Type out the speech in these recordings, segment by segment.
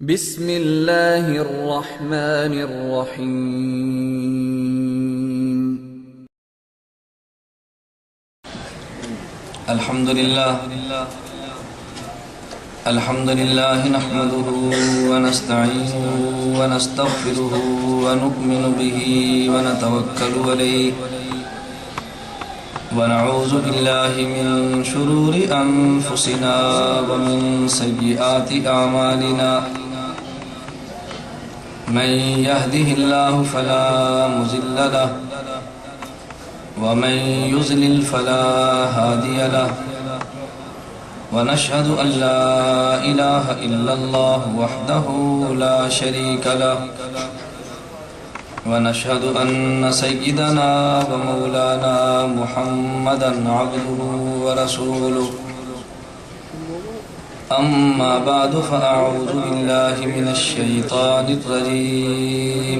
بسم اللہ الرحمن الرحیم الحمدللہ نحمده ونستعینه ونستغفره ونؤمن به ونتوکل علیه ونعوذ باللہ من شرور انفسنا ومن سیئات اعمالنا من يهده الله فلا مضل له ومن يضلل فلا هادي له ونشهد أن لا إله إلا الله وحده لا شريك له ونشهد أن سيدنا ومولانا محمدا عبده ورسوله أما بعد فأعوذ بالله من الشيطان الرجيم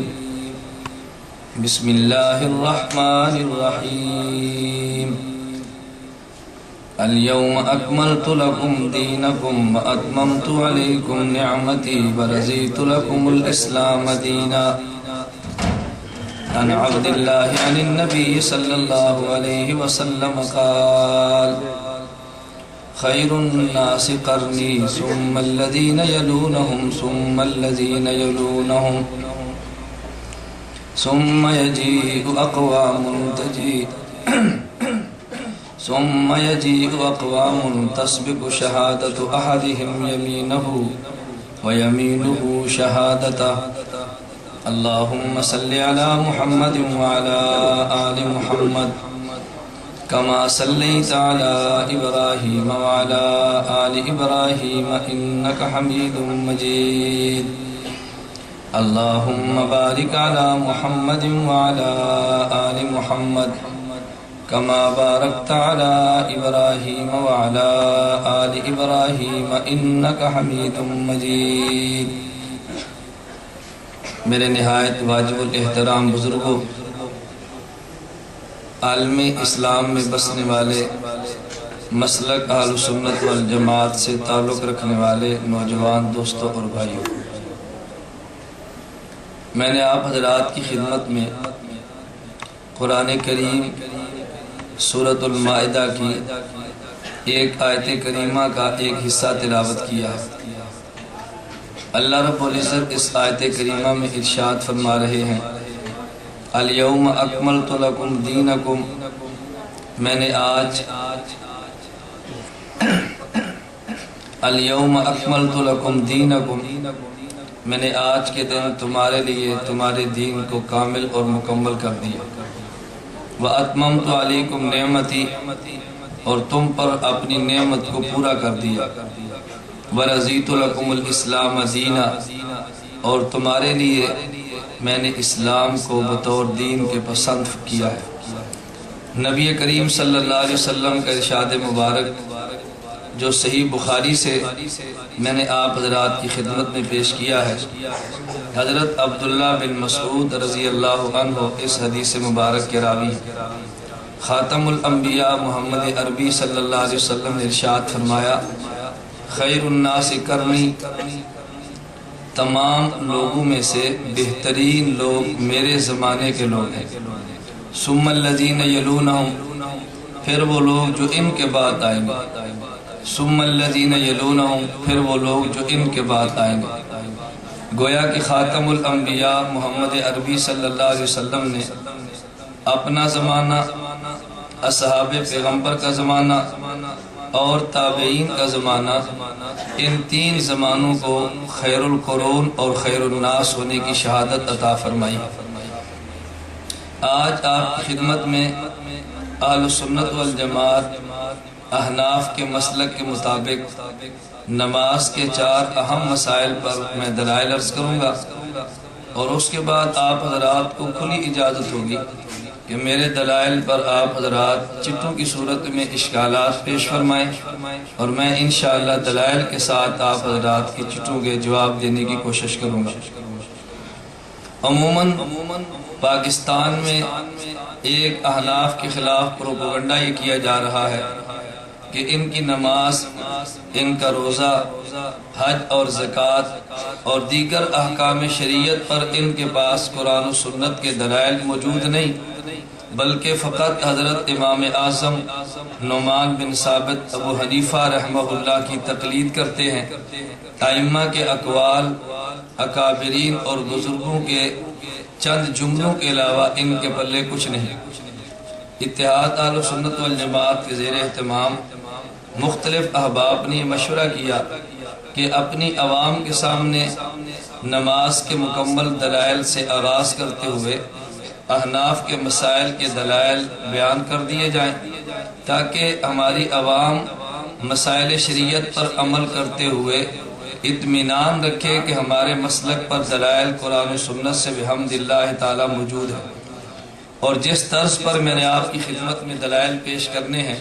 بسم الله الرحمن الرحيم اليوم أكملت لكم دينكم وأتممت عليكم نعمتي ورضيت لكم الإسلام دينا عن عبد الله عن النبي صلى الله عليه وسلم قال خير الناس قرني ثم الذين يلونهم ثم الذين يلونهم ثم يجيء أقوام تسبق شهادة أحدهم يمينه ويمينه شهادته اللهم صل على محمد وعلى آل محمد كما صليت على إبراهيم وعلى آل إبراهيم إنك حميد مجيد اللهم بارك على محمد وعلى آل محمد كما باركت على إبراهيم وعلى آل إبراهيم إنك حميد مجيد میرے نہایت واجب الاحترام بزرگوں، عالم اسلام میں بسنے والے، مسلک اہل سنت والجماعت سے تعلق رکھنے والے نوجوان دوستوں اور بھائیوں، میں نے آپ حضرات کی خدمت میں قرآن کریم سورۃ المائدہ کی ایک آیت کریمہ کا ایک حصہ تلاوت کیا ہے۔ اللہ رب العزت اس آیت کریمہ میں ارشاد فرما رہے ہیں الیوم اکملت لکم دینکم، میں نے آج الیوم اکملت لکم دینکم، میں نے آج کے دن تمہارے لیے تمہارے دین کو کامل اور مکمل کر دیا، وَأَتْمَمْتُ عَلَيْكُمْ نِعْمَتِي، اور تم پر اپنی نعمت کو پورا کر دیا، وَرَضِيتُ لَكُمُ الْإِسْلَامَ دِينًا، اور تمہارے لیے میں نے اسلام کو بطور دین کے پسند کیا ہے۔ نبی کریم صلی اللہ علیہ وسلم کا ارشاد مبارک جو صحیح بخاری سے میں نے آپ حضرات کی خدمت میں پیش کیا ہے، حضرت عبداللہ بن مسعود رضی اللہ عنہ اس حدیث مبارک کے راوی، خاتم الانبیاء محمد عربی صلی اللہ علیہ وسلم نے ارشاد فرمایا خیر الناس قرنی، تمام لوگوں میں سے بہترین لوگ میرے زمانے کے لوگ ہیں، ثم الذین یلونہم، پھر وہ لوگ جو ان کے بعد آئیں گے، ثم الذین یلونہم، پھر وہ لوگ جو ان کے بعد آئیں گے۔ گویا کہ خاتم الانبیاء محمد عربی صلی اللہ علیہ وسلم نے اپنا زمانہ، اصحاب پیغمبر کا زمانہ اور تابعین کا زمانہ، ان تین زمانوں کو خیر القرون اور خیر الناس ہونے کی شہادت عطا فرمائی۔ آج آپ کی خدمت میں اہل سنت والجماعت احناف کے مسلک کے مطابق نماز کے 4 اہم مسائل پر میں دلائل عرض کروں گا، اور اس کے بعد آپ حضرات کو کھلی اجازت ہوگی کہ میرے دلائل پر آپ حضرات چٹوں کی صورت میں اشکالات پیش فرمائیں، اور میں انشاءاللہ دلائل کے ساتھ آپ حضرات کی چٹوں کے جواب دینے کی کوشش کروں گا۔ عموماً پاکستان میں ایک احناف کے خلاف پروپیگنڈا یہ کیا جا رہا ہے کہ ان کی نماز، ان کا روزہ، حج اور زکوٰۃ اور دیگر احکام شریعت پر ان کے پاس قرآن و سنت کے دلائل موجود نہیں، بلکہ فقط حضرت امام اعظم نعمان بن ثابت ابو حنیفہ رحمہ اللہ کی تقلید کرتے ہیں۔ ائمہ کے اقوال، اکابرین اور بزرگوں کے چند جملوں کے علاوہ ان کے پلے کچھ نہیں۔ اتحاد اہل سنت والجماعت کے زیر اہتمام مختلف احباب نے مشورہ کیا کہ اپنی عوام کے سامنے نماز کے مکمل دلائل سے آغاز کرتے ہوئے احناف کے مسائل کے دلائل بیان کر دیے جائیں، تاکہ ہماری عوام مسائل شریعت پر عمل کرتے ہوئے اطمینان رکھے کہ ہمارے مسلک پر دلائل قرآن و سنت سے بحمد اللہ تعالی موجود ہے۔ اور جس طرز پر میں نے آپ کی خدمت میں دلائل پیش کرنے ہیں،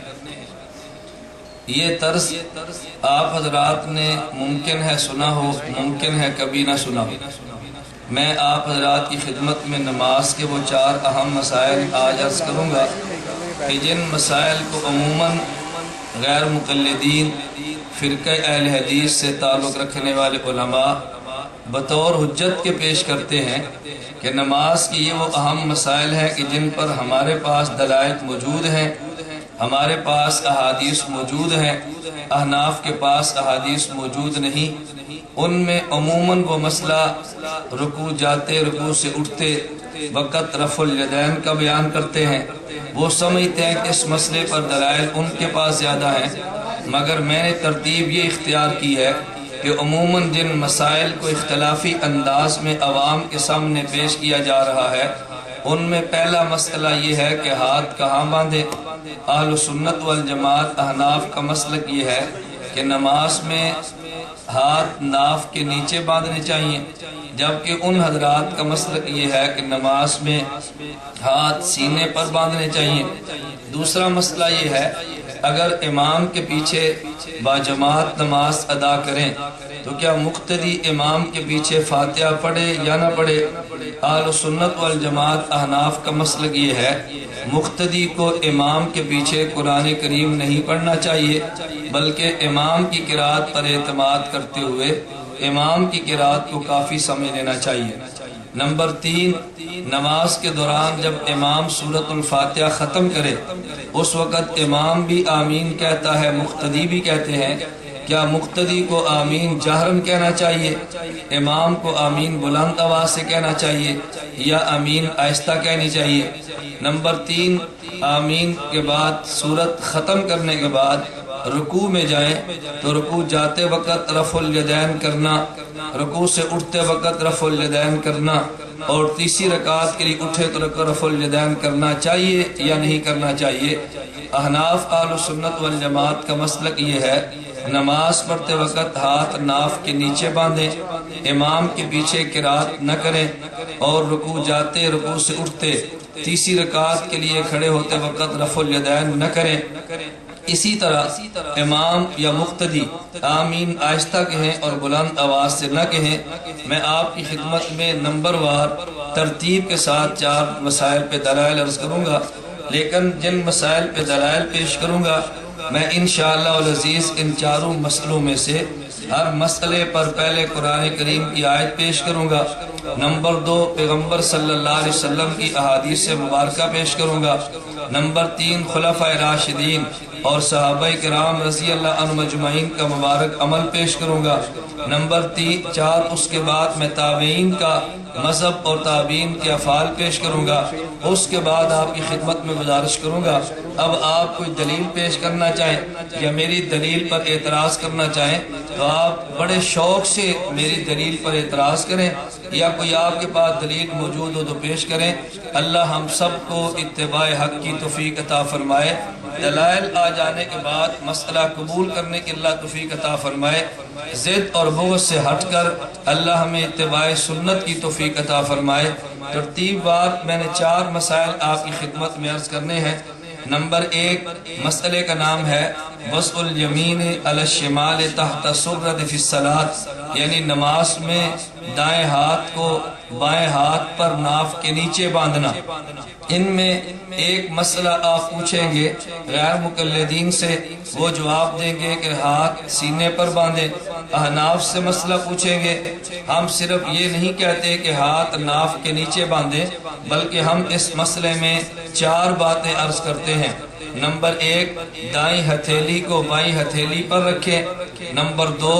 یہ طرز آپ حضرات نے ممکن ہے سنا ہو، ممکن ہے کبھی نہ سنا ہو۔ میں آپ حضرات کی خدمت میں نماز کے وہ 4 اہم مسائل آج عرض کروں گا کہ جن مسائل کو عموماً غیر مقلدین، فرقہ اہل حدیث سے تعلق رکھنے والے علماء بطور حجت کے پیش کرتے ہیں کہ نماز کی یہ وہ اہم مسائل ہیں کہ جن پر ہمارے پاس دلائل موجود ہیں، ہمارے پاس احادیث موجود ہیں، احناف کے پاس احادیث موجود نہیں۔ ان میں عموماً وہ مسئلہ رکوع جاتے، رکوع سے اٹھتے وقت رفع الیدین کا بیان کرتے ہیں۔ وہ سمجھتے ہیں کہ اس مسئلے پر دلائل ان کے پاس زیادہ ہیں، مگر میں نے ترتیب یہ اختیار کی ہے کہ عموماً جن مسائل کو اختلافی انداز میں عوام کے سامنے پیش کیا جا رہا ہے، ان میں پہلا مسئلہ یہ ہے کہ ہاتھ کہاں باندھے۔ اہل سنت والجماعت احناف کا مسلک یہ ہے کہ نماز میں ہاتھ ناف کے نیچے باندھنے چاہیے، جبکہ ان حضرات کا مسلک یہ ہے کہ نماز میں ہاتھ سینے پر باندھنے چاہیے۔ دوسرا مسئلہ یہ ہے اگر امام کے پیچھے باجماعت نماز ادا کریں تو کیا مقتدی امام کے پیچھے فاتحہ پڑھے یا نہ پڑھے؟ اہل سنت والجماعت احناف کا مسلک یہ ہے مقتدی کو امام کے پیچھے قرآن کریم نہیں پڑھنا چاہیے، بلکہ امام کی قرات پر اعتماد کرتے ہوئے امام کی قرات کو کافی سمجھ لینا چاہیے۔ نمبر 3، نماز کے دوران جب امام سورۃ الفاتحہ ختم کرے اس وقت امام بھی آمین کہتا ہے، مقتدی بھی کہتے ہیں۔ کیا مقتدی کو آمین جہرن کہنا چاہیے، امام کو آمین بلند آواز سے کہنا چاہیے، یا آمین آہستہ کہنی چاہیے؟ نمبر 3، آمین کے بعد سورت ختم کرنے کے بعد رکوع میں جائیں تو رکوع جاتے وقت رفع الیدین کرنا، رکوع سے اٹھتے وقت رفع الیدین کرنا، اور تیسری رکعت کے لیے اٹھے تو رفع الیدین کرنا چاہیے یا نہیں کرنا چاہیے؟ احناف اہل سنت والجماعت کا مسلک یہ ہے نماز پڑھتے وقت ہاتھ ناف کے نیچے باندھیں، امام کے پیچھے قرات نہ کریں، اور رکوع جاتے، رکوع سے اٹھتے، تیسری رکعت کے لیے کھڑے ہوتے وقت رفع الیدین نہ کریں۔ اسی طرح امام یا مقتدی آمین آہستہ کہیں اور بلند آواز سے نہ کہیں۔ میں آپ کی خدمت میں نمبر وار ترتیب کے ساتھ 4 مسائل پہ دلائل عرض کروں گا، لیکن جن مسائل پہ دلائل پیش کروں گا میں انشاءاللہ العزیز ان 4 مسئلوں میں سے ہر مسئلے پر پہلے قرآن کریم کی آیت پیش کروں گا، نمبر 2 پیغمبر صلی اللہ علیہ وسلم کی احادیث مبارکہ پیش کروں گا، نمبر 3 خلفائے راشدین اور صحابہ کرام رضی اللہ عنہم اجمعین کا مبارک عمل پیش کروں گا، نمبر 4 اس کے بعد میں تابعین کا مذہب اور تابعین کے افعال پیش کروں گا۔ اس کے بعد آپ کی خدمت میں گزارش کروں گا اب آپ کوئی دلیل پیش کرنا چاہیں یا میری دلیل پر اعتراض کرنا چاہیں تو آپ بڑے شوق سے میری دلیل پر اعتراض کریں، یا کوئی آپ کے پاس دلیل موجود ہو تو پیش کریں۔ اللہ ہم سب کو اتباع حق کی توفیق عطا فرمائے، دلائل آ جانے کے بعد مسئلہ قبول کرنے کی اللہ توفیق عطا فرمائے، ضد اور بغض سے ہٹ کر اللہ ہمیں اتباع سنت کی توفیق عطا فرمائے۔ ترتیب وار میں نے 4 مسائل آپ کی خدمت میں عرض کرنے ہیں۔ نمبر 1 مسئلے کا نام ہے وضع الیمین علی الشمال تحت سرۃ فی الصلاۃ، یعنی نماز میں دائیں ہاتھ کو بائیں ہاتھ پر ناف کے نیچے باندھنا۔ ان میں ایک مسئلہ آپ پوچھیں گے غیر مقلدین سے، وہ جواب دیں گے کہ ہاتھ سینے پر باندھیں۔ احناف سے مسئلہ پوچھیں گے، ہم صرف یہ نہیں کہتے کہ ہاتھ ناف کے نیچے باندھیں، بلکہ ہم اس مسئلے میں 4 باتیں عرض کرتے ہیں۔ نمبر 1، دائیں ہتھیلی کو بائیں ہتھیلی پر رکھیں۔ نمبر 2،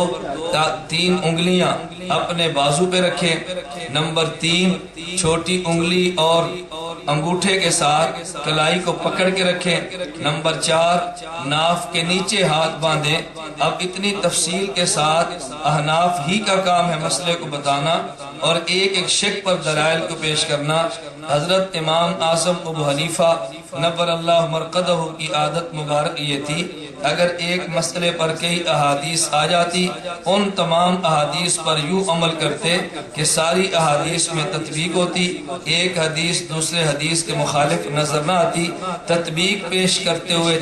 3 انگلیاں اپنے بازو پہ رکھیں۔ نمبر 3، چھوٹی انگلی اور انگوٹھے کے ساتھ کلائی کو پکڑ کے رکھیں۔ نمبر 4، ناف کے نیچے ہاتھ باندھیں۔ اب اتنی تفصیل کے ساتھ احناف ہی کا کام ہے مسئلے کو بتانا اور ایک ایک شک پر دلائل کو پیش کرنا۔ حضرت امام اعظم ابو حنیفہ نور اللہ مرقدہ کی عادت مبارک یہ تھی، اگر ایک مسئلے پر کئی احادیث آ جاتی، ان تمام احادیث پر یوں عمل کرتے کہ ساری احادیث میں تطبیق ہوتی، ایک حدیث دوسرے حدیث کے مخالف نظر نہ آتی، تطبیق پیش کرتے ہوئے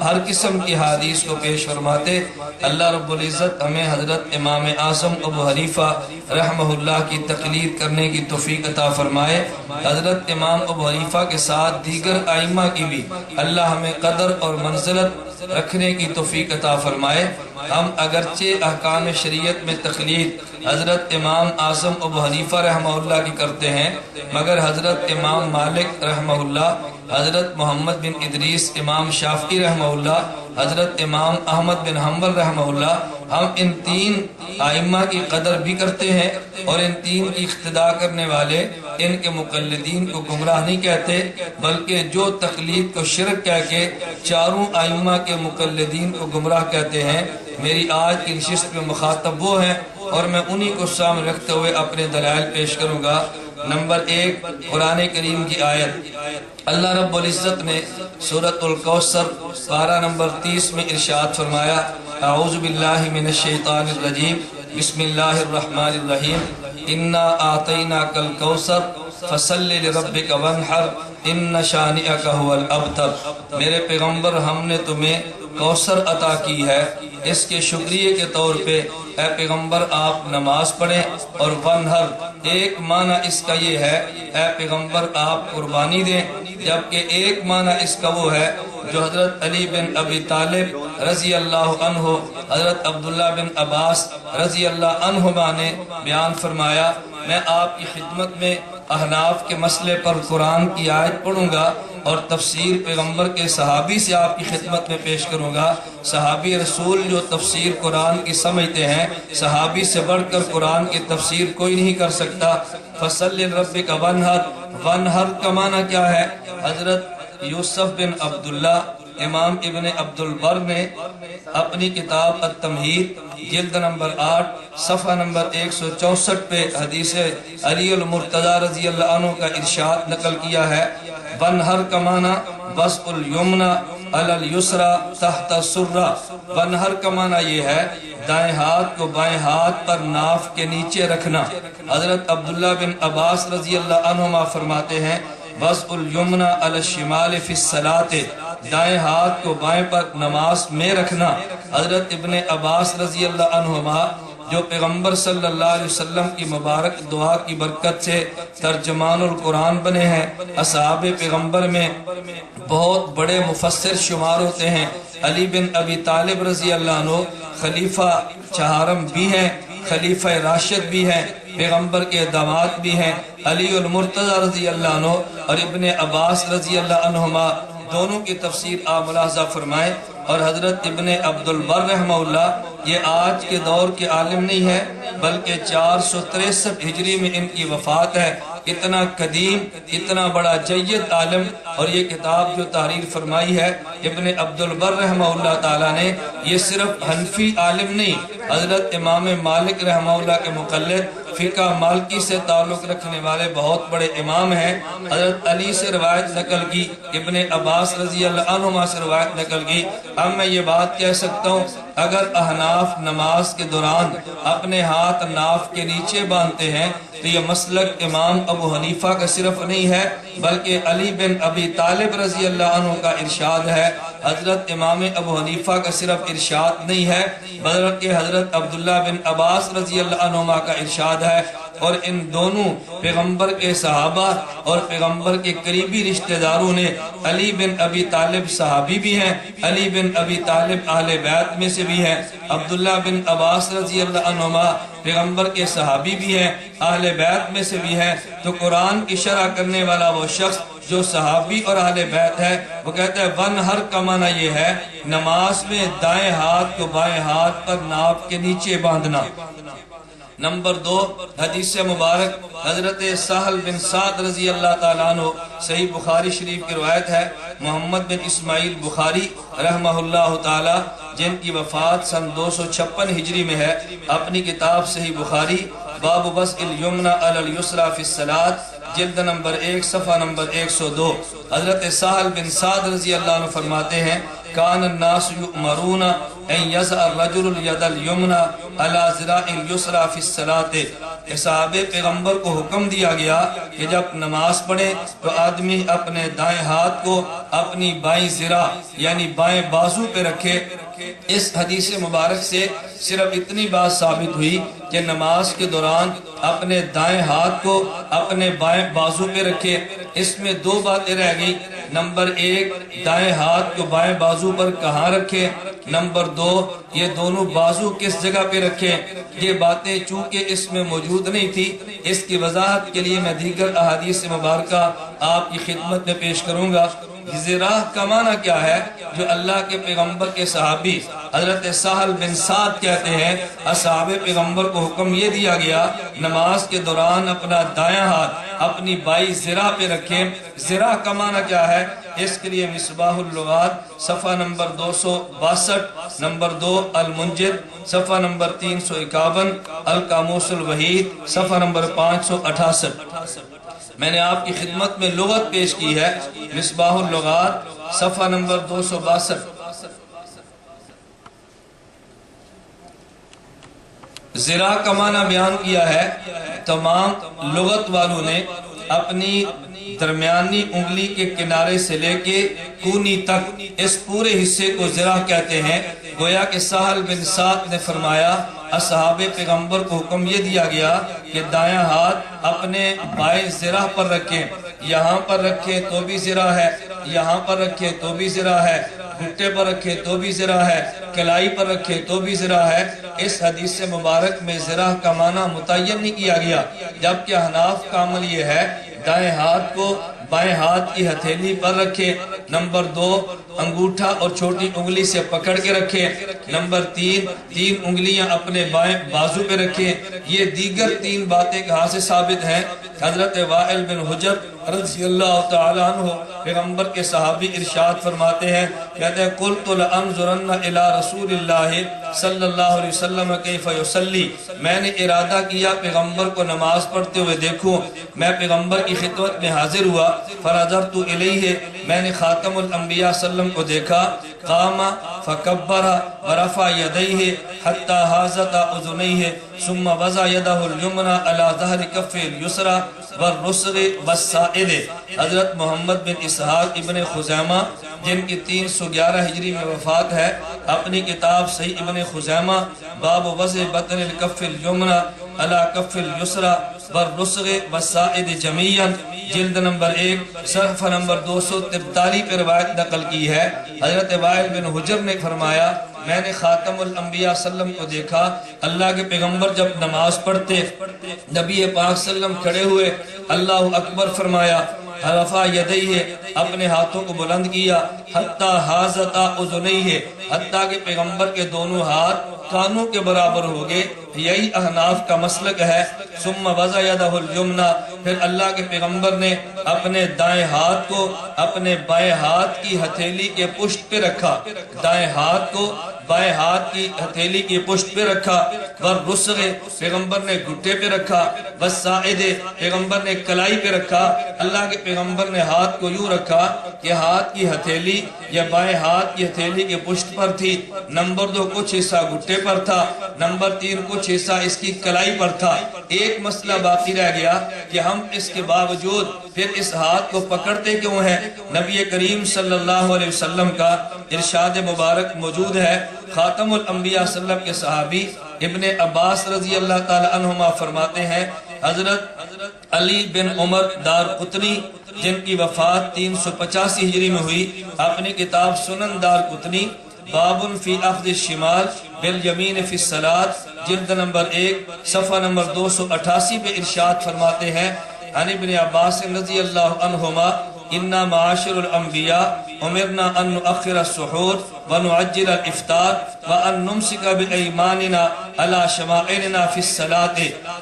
ہر قسم کی حدیث کو پیش فرماتے۔ اللہ رب العزت ہمیں حضرت امام اعظم ابو حنیفہ رحمہ اللہ کی تقلید کرنے کی توفیق عطا فرمائے۔ حضرت امام ابو حنیفہ کے ساتھ دیگر ائمہ کی بھی اللہ ہمیں قدر اور منزلت رکھنے کی توفیق عطا فرمائے۔ ہم اگرچہ احکام شریعت میں تقلید حضرت امام اعظم ابو حنیفہ رحمہ اللہ کی کرتے ہیں، مگر حضرت امام مالک رحمہ اللہ، حضرت محمد بن ادریس امام شافعی رحمہ اللہ، حضرت امام احمد بن حنبل رحمہ اللہ، ہم ان 3 ائمہ کی قدر بھی کرتے ہیں اور ان 3 کی اقتداء کرنے والے ان کے مقلدین کو گمراہ نہیں کہتے، بلکہ جو تقلید کو شرک کہہ کے 4 ائمہ کے مقلدین کو گمراہ کہتے ہیں۔ میری آج کی نشست میں مخاطب وہ ہیں اور میں انہی کو سامنے رکھتے ہوئے اپنے دلائل پیش کروں گا۔ نمبر 1، قرآن کریم کی آیت۔ اللہ رب العزت نے سورۃ الکوثر پارہ نمبر 30 میں ارشاد فرمایا، اعوذ باللہ من الشیطان الرجیم، بسم اللہ الرحمن الرحیم، انا اعطیناک الکوثر فصل لربک وانحر ان شانئک هو الابتر۔ میرے پیغمبر ہم نے تمہیں کوثر عطا کی ہے، اس کے شکریہ کے طور پہ اے پیغمبر آپ نماز پڑھیں، اور ونہر ایک معنی اس کا یہ ہے اے پیغمبر آپ قربانی دیں، جبکہ ایک معنی اس کا وہ ہے جو حضرت علی بن ابی طالب رضی اللہ عنہ، حضرت عبداللہ بن عباس رضی اللہ عنہما نے بیان فرمایا، میں آپ کی خدمت میں احناف کے مسئلے پر قرآن کی آیت پڑھوں گا اور تفسیر پیغمبر کے صحابی سے آپ کی خدمت میں پیش کروں گا۔ صحابی رسول جو تفسیر قرآن کی سمجھتے ہیں، صحابی سے بڑھ کر قرآن کی تفسیر کوئی نہیں کر سکتا۔ فصل لربک وانحر، وانحر کا معنی کیا ہے؟ حضرت یوسف بن عبداللہ امام ابن عبد البر نے اپنی کتاب التمہید جلد نمبر 8 صفحہ نمبر 164 پہ حدیث علی المرتضی رضی اللہ عنہ کا ارشاد نقل کیا ہے، ونہر کا معنی بسط الیمنى علی الیسرى تحت السرہ۔ ونہر کا معنی یہ ہے دائیں ہاتھ کو بائیں ہاتھ پر ناف کے نیچے رکھنا۔ حضرت عبداللہ بن عباس رضی اللہ عنہما فرماتے ہیں، بسط الیمنى علی الشمال فی الصلاۃ، دائیں ہاتھ کو بائیں پر نماز میں رکھنا۔ حضرت ابن عباس رضی اللہ عنہما جو پیغمبر صلی اللہ علیہ وسلم کی مبارک دعا کی برکت سے ترجمان القرآن بنے ہیں، اصحاب پیغمبر میں بہت بڑے مفسر شمار ہوتے ہیں۔ علی بن ابی طالب رضی اللہ عنہ خلیفہ چہارم بھی ہیں، خلیفہ راشد بھی ہیں، پیغمبر کے داماد بھی ہیں۔ علی المرتضی رضی اللہ عنہ اور ابن عباس رضی اللہ عنہما دونوں کی تفسیر آپ ملاحظہ فرمائیں۔ اور حضرت ابن عبد البر رحمہ اللہ یہ آج کے دور کے عالم نہیں ہے، بلکہ 463 ہجری میں ان کی وفات ہے۔ اتنا قدیم، اتنا بڑا جید عالم، اور یہ کتاب جو تحریر فرمائی ہے ابن عبد البر رحمہ اللہ تعالیٰ نے، یہ صرف حنفی عالم نہیں، حضرت امام مالک رحمہ اللہ کے مقلد فقہ مالکی سے تعلق رکھنے والے بہت بڑے امام ہیں۔ حضرت علی سے روایت نقل کی، ابن عباس رضی اللہ عنہما سے روایت نقل کی۔ اب میں یہ بات کہہ سکتا ہوں، اگر احناف نماز کے دوران اپنے ہاتھ ناف کے نیچے باندھتے ہیں تو یہ مسلک امام ابو حنیفہ کا صرف نہیں ہے بلکہ علی بن ابی طالب رضی اللہ عنہ کا ارشاد ہے۔ حضرت امام ابو حنیفہ کا صرف ارشاد نہیں ہے بلکہ حضرت عبداللہ بن عباس رضی اللہ عنہما کا ارشاد ہے، اور ان دونوں پیغمبر کے صحابہ اور پیغمبر کے قریبی رشتہ داروں نے، علی بن ابی طالب صحابی بھی ہیں، علی بن ابی طالب اہل بیت میں سے بھی ہیں، عبداللہ بن عباس رضی اللہ عنہما پیغمبر کے صحابی بھی ہیں، اہل بیت میں سے بھی ہیں۔ تو قرآن کی شرح کرنے والا وہ شخص جو صحابی اور اہل بیت ہے، وہ کہتا ہے ونہر کا معنی یہ ہے نماز میں دائیں ہاتھ کو بائیں ہاتھ پر ناف کے نیچے باندھنا۔ نمبر 2، حدیث مبارک حضرت سہل بن سعد رضی اللہ تعالیٰ عنہ، صحیح بخاری شریف کی روایت ہے۔ محمد بن اسماعیل بخاری رحمہ اللہ تعالیٰ، جن کی وفات سن 256 ہجری میں ہے، اپنی کتاب صحیح بخاری باب وضع الیمنی علی الیسری فی الصلاۃ، جلد نمبر 1 صفحہ نمبر 102، حضرت سہل بن سعد رضی اللہ عنہ فرماتے ہیں کان الناس یؤمرون ان یضع الرجل الید الیمنی علی ذراع الیسری فی الصلاۃ۔ صحابہ پیغمبر کو حکم دیا گیا کہ جب نماز پڑھے تو آدمی اپنے دائیں ہاتھ کو اپنی بائیں ذراع یعنی بائیں بازو پہ رکھے۔ اس حدیث مبارک سے صرف اتنی بات ثابت ہوئی کہ نماز کے دوران اپنے دائیں ہاتھ کو اپنے بائیں بازو پہ رکھے۔ اس میں 2 باتیں رہ گئی، نمبر 1 دائیں ہاتھ کو بائیں بازو پر کہاں رکھے، نمبر 2 یہ دونوں بازو کس جگہ پہ رکھے۔ یہ باتیں چونکہ اس میں موجود نہیں تھی، اس کی وضاحت کے لیے میں دیگر احادیث مبارکہ آپ کی خدمت میں پیش کروں گا۔ ذراع کا معنی کیا ہے؟ جو اللہ کے پیغمبر کے صحابی حضرت سہل بن سعد کہتے ہیں اصحاب پیغمبر کو حکم یہ دیا گیا نماز کے دوران اپنا دایاں ہاتھ اپنی بائیں ذراع پہ رکھیں۔ ذراع کا معنی کیا ہے؟ اس کے لیے مصباح اللغات صفحہ نمبر 262، نمبر 2 المنجد صفحہ نمبر 351، القاموس الوحید صفحہ نمبر 568۔ میں نے آپ کی خدمت میں لغت پیش کی ہے، مصباح اللغات صفحہ نمبر 262۔ ذراع کا معنی بیان کیا ہے، تمام لغت والوں نے اپنی درمیانی انگلی کے کنارے سے لے کے کونی تک اس پورے حصے کو ذراع کہتے ہیں۔ گویا کہ سہل بن سعد نے فرمایا اصحاب پیغمبر کو حکم یہ دیا گیا کہ دایاں ہاتھ اپنے بائیں ذراع پر رکھیں، یہاں پر رکھیں تو بھی ذراع ہے، یہاں پر رکھیں تو بھی ذراع ہے، گھٹے پر رکھے تو بھی ذراع ہے، کلائی پر رکھے تو بھی ذراع ہے۔ اس حدیث مبارک میں ذراع کا معنی متعین نہیں کیا گیا، جبکہ احناف کا عمل یہ ہے دائیں ہاتھ کو بائیں ہاتھ کی ہتھیلی پر رکھے، نمبر 2 انگوٹھا اور چھوٹی انگلی سے پکڑ کے رکھے، نمبر 3 تین انگلیاں اپنے بائیں بازو پہ رکھے۔ یہ دیگر 3 باتیں کہاں سے ثابت ہیں؟ حضرت وائل بن حجر رضی اللہ تعالیٰ عنہ پیغمبر کے صحابی ارشاد فرماتے ہیں، کہتے ہیں قلت لانظرن الی رسول اللہ صلی اللہ علیہ وسلم کیف یصلی، میں نے ارادہ کیا پیغمبر کو نماز پڑھتے ہوئے دیکھوں۔ میں پیغمبر کی خدمت میں حاضر ہوا، فنظرت الیہ، میں نے خاتم الانبیاء صلی اللہ علیہ وسلم کو دیکھا، قام فکبر ورفع یدیہ حتی حاذت اذنیہ ثم وضع یدہ الیمنی علی ظہر کف الیسری والرسغ والسائد۔ حضرت محمد بن اسحاق ابن خزیمہ جن کی 311 ہجری میں وفات ہے، اپنی کتاب صحیح ابن خزیمہ باب وضع بطن الکف الیمنی علی کف الیسری والرسغ والسائد جمیعا، جلد نمبر 1 صفحہ نمبر 243 پر روایت نقل کی ہے۔ حضرت وائل بن حجر نے فرمایا میں نے خاتم الانبیاء صلی اللہ علیہ وسلم کو دیکھا، اللہ کے پیغمبر جب نماز پڑھتے نبی پاک صلی اللہ علیہ وسلم کھڑے ہوئے، اللہ اکبر فرمایا، رفع یدیہ اپنے ہاتھوں کو بلند کیا، حتی حاذت اذنیہ حتیٰ کہ پیغمبر کے دونوں ہاتھ کانوں کے برابر ہو گئے۔ یہی احناف کا مسلک ہے۔ ثم وضع یدہ الیمنی، پھر اللہ کے پیغمبر نے اپنے دائیں ہاتھ کو اپنے بائیں ہاتھ کی ہتھیلی کے پشت پہ رکھا، دائیں ہاتھ کو بائیں ہاتھ کی ہتھیلی کی پشت پہ رکھا، والرسغ پیغمبر نے گھٹے پہ رکھا، والساعد پیغمبر نے کلائی پہ رکھا۔ اللہ کے پیغمبر نے ہاتھ کو یوں رکھا کہ ہاتھ کی ہتھیلی یا بائیں ہاتھ کی ہتھیلی کی پشت پر تھی، نمبر 2 کچھ حصہ گھٹے پر تھا، نمبر 3 کچھ حصہ اس کی کلائی پر تھا۔ ایک مسئلہ باقی رہ گیا کہ ہم اس کے باوجود پھر اس ہاتھ کو پکڑتے کیوں ہیں؟ نبی کریم صلی اللہ علیہ وسلم کا ارشاد مبارک موجود ہے۔ خاتم الانبیاء صلی اللہ علیہ وسلم کے صحابی ابن عباس رضی اللہ تعالی عنہما فرماتے ہیں، حضرت علی بن عمر دار قطنی جن کی وفات 385 ہجری میں ہوئی، اپنی کتاب سنن دار قطنی باب فی اخذ الشمال بالیمین فی الصلاۃ جلد نمبر 1 صفحہ نمبر 288 پہ ارشاد فرماتے ہیں، عن ابن عباس رضی اللہ عنہما انا معاشر الانبیاء امرنا ان نؤخر السحور ونعجل الافطار وان نمسک بایماننا علی شمائلنا فی الصلاۃ۔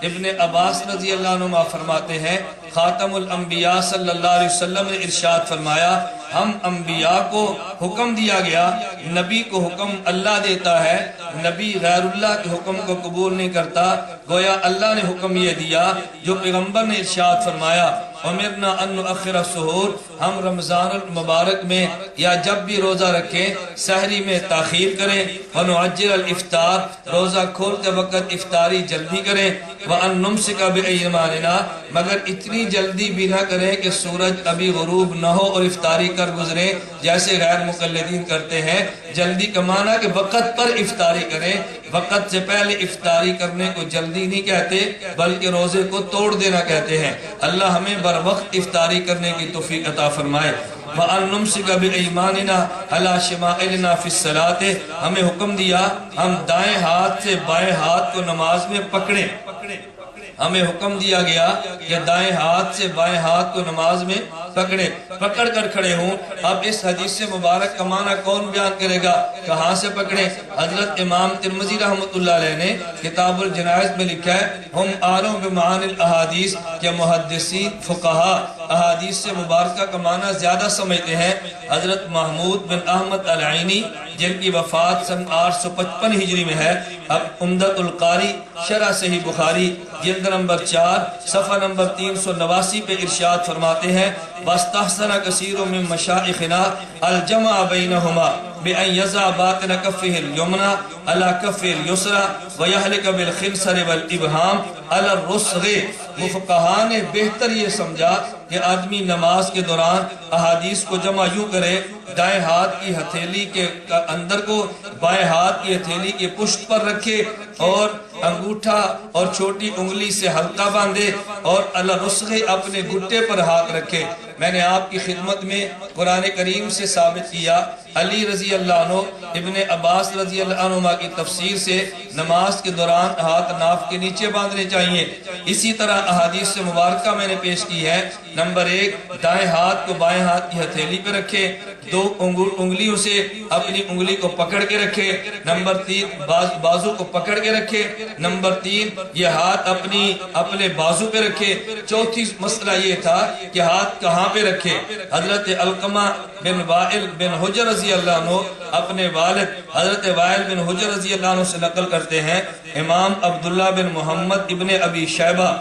ابن عباس رضی اللہ عنہ فرماتے ہیں خاتم الانبیاء صلی اللہ علیہ وسلم نے ارشاد فرمایا، ہم انبیاء کو حکم دیا گیا، نبی کو حکم اللہ دیتا ہے، نبی غیر اللہ کے حکم کو قبول نہیں کرتا، گویا اللہ نے حکم یہ دیا جو پیغمبر نے ارشاد فرمایا، امرنا ان نؤخر السحور، ہم رمضان المبارک میں یا جب بھی روزہ رکھیں سحری میں تاخیر کریں، ونعجل الافطار، روزہ کھولتے وقت افطاری جلدی کریں، وان نمسک بایماننا، مگر اتنی جلدی بھی نہ کریں کہ سورج ابھی غروب نہ ہو اور افطاری کر گزرے جیسے غیر مقلدین کرتے ہیں۔ جلدی کا معنی کہ وقت پر افطاری کریں، وقت سے پہلے افطاری کرنے کو جلدی نہیں کہتے بلکہ روزے کو توڑ دینا کہتے ہیں۔ اللہ ہمیں بر وقت افطاری کرنے کی توفیق عطا فرمائے۔ وَأَن نُمْسِكَ بِأَيْمَانِنَا عَلَى شِمَائِلِنَا فِي الصَّلَاةِ، ہمیں حکم دیا ہم دائیں ہاتھ سے بائیں ہاتھ کو نماز میں پکڑیں، ہمیں حکم دیا گیا کہ دائیں ہاتھ سے بائیں ہاتھ کو نماز میں پکڑ کر کھڑے ہوں۔ اب اس حدیث سے مبارک کا معنی کون بیان کرے گا؟ کہاں سے پکڑیں؟ حضرت امام ترمذی رحمۃ اللہ علیہ نے کتاب الجنائز میں لکھا ہے، ہم عالم بمعانی الاحادیث، کہ محدثین فقہا احادیث سے مبارکہ کا معنی زیادہ سمجھتے ہیں۔ حضرت محمود بن احمد العینی جن کی وفات سن 855 ہجری میں ہے، اب عمدۃ القاری شرح صحیح بخاری جلد نمبر 4 صفحہ نمبر 389 پہ ارشاد فرماتے ہیں، واستحسن کثیر من مشائخنا الجمع بینہما بأن یضع باطن کفہ الیمنی علی کفہ الیسری ویحلق بالخنصر والابہام علی الرسغ۔ مفقہان نے بہتر یہ سمجھا کہ آدمی نماز کے دوران احادیث کو جمع یوں کرے، دائیں ہاتھ کی ہتھیلی کے اندر کو بائیں ہاتھ کی ہتھیلی کے پشت پر رکھے اور انگوٹھا اور چھوٹی انگلی سے حلقہ باندھے اور علی الرسغ اپنے گھٹے پر ہاتھ رکھے۔ میں نے آپ کی خدمت میں قرآن کریم سے ثابت کیا، علی رضی اللہ عنہ ابن عباس رضی اللہ عنہ کی تفسیر سے نماز کے دوران ہاتھ ناف کے نیچے باندھنے چاہیے۔ اسی طرح احادیث سے مبارکہ میں نے پیش کی ہے، نمبر 1 دائیں ہاتھ کو بائیں ہاتھ کی ہتھیلی پہ رکھے، 2 انگلیوں سے اپنی انگلی کو پکڑ کے رکھے، نمبر 3 بازو کو پکڑ کے رکھے، نمبر 3 یہ ہاتھ اپنے بازو پہ رکھے۔ چوتھی مسئلہ یہ تھا کہ ہاتھ کہاں پہ رکھے؟ حضرت علقمہ بن وائل بن حجر رضی اللہ عنہ اپنے والد حضرت وائل بن حجر رضی اللہ عنہ سے نقل کرتے ہیں، امام عبداللہ بن محمد ابن ابی شیبہ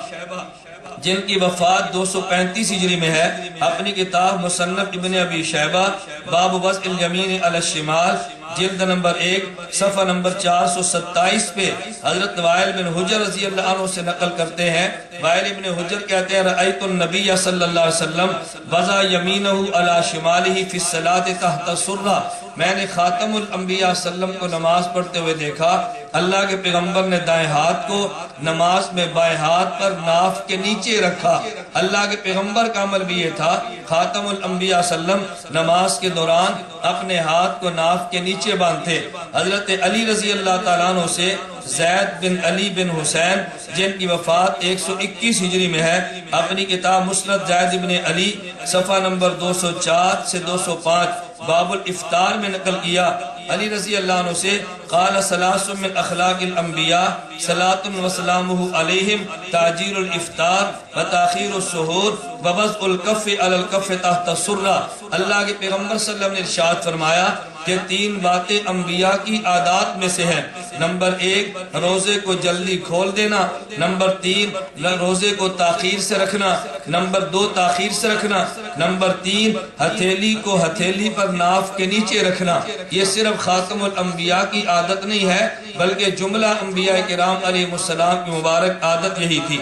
جن کی وفات 235 ہجری میں ہے، اپنی کتاب مصنف ابن ابی شیبہ باب وضع الیمین علی الشمال جلد نمبر 1 صفحہ نمبر 427 پہ حضرت وائل بن حجر رضی اللہ عنہ سے نقل کرتے ہیں، وائل بن حجر کہتے ہیں، رأیت النبی صلی اللہ علیہ وسلم وضع یمینہ علی شمالہ فی الصلاۃ تحت السرہ، میں نے خاتم الانبیاء صلی اللہ علیہ وسلم کو نماز پڑھتے ہوئے دیکھا، اللہ کے پیغمبر نے دائیں ہاتھ کو نماز میں بائیں ہاتھ پر ناف کے نیچے رکھا۔ اللہ کے پیغمبر کا عمل بھی یہ تھا، خاتم الانبیاء صلی اللہ علیہ وسلم نماز کے دوران اپنے ہاتھ کو ناف کے نیچے باندھتے۔ حضرت علی رضی اللہ تعالیٰ عنہ سے زید بن علی بن حسین جن کی وفات 121 ہجری میں ہے، اپنی کتاب مسند زید بن علی صفحہ نمبر 204 سے 205 باب الافطار میں نقل کیا، علی رضی اللہ عنہ سے قال ثلاث من اخلاق الانبیاء صلاۃ وسلامہ علیہم تاجیل الافطار وتاخیر السحور ووضع الکف علی الکف تحت السرہ۔ اللہ کے پیغمبر صلی اللہ علیہ وسلم نے ارشاد فرمایا کہ 3 باتیں انبیاء کی عادات میں سے ہیں۔ نمبر 1 روزے کو جلدی کھول دینا، نمبر 3 روزے کو تاخیر سے رکھنا، نمبر 2 تاخیر سے رکھنا، نمبر 3 ہتھیلی کو ہتھیلی پر ناف کے نیچے رکھنا۔ یہ صرف خاتم الانبیاء کی عادت نہیں ہے بلکہ جملہ انبیاء کرام علیہ السلام کی مبارک عادت یہی تھی۔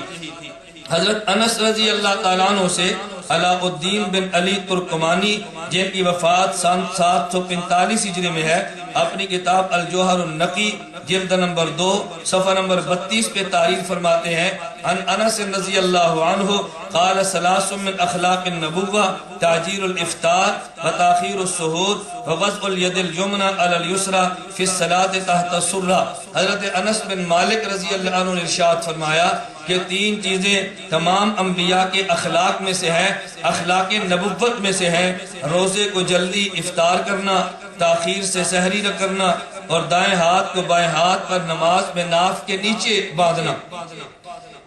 حضرت انس رضی اللہ تعالیٰ عنہ سے علاء الدین بن علی ترکمانی جن کی وفات سن 745 ہجری میں ہے، اپنی کتاب الجوہر النقی جلد نمبر 2 صفحہ نمبر 32 پہ تعریف فرماتے ہیں، ان انس رضی اللہ عنہ قال ثلاث من اخلاق النبوہ تعجیل الافطار وتاخیر السحور ووضع الید الیمنی علی الیسری فی الصلاۃ تحت السرہ۔ حضرت انس بن مالک رضی اللہ عنہ نے ارشاد فرمایا کہ 3 چیزیں تمام انبیاء کے اخلاق میں سے ہیں، اخلاق نبوت میں سے ہیں، روزے کو جلدی افطار کرنا، تاخیر سے سحری نہ کرنا، اور دائیں ہاتھ کو بائیں ہاتھ پر نماز میں ناف کے نیچے باندھنا۔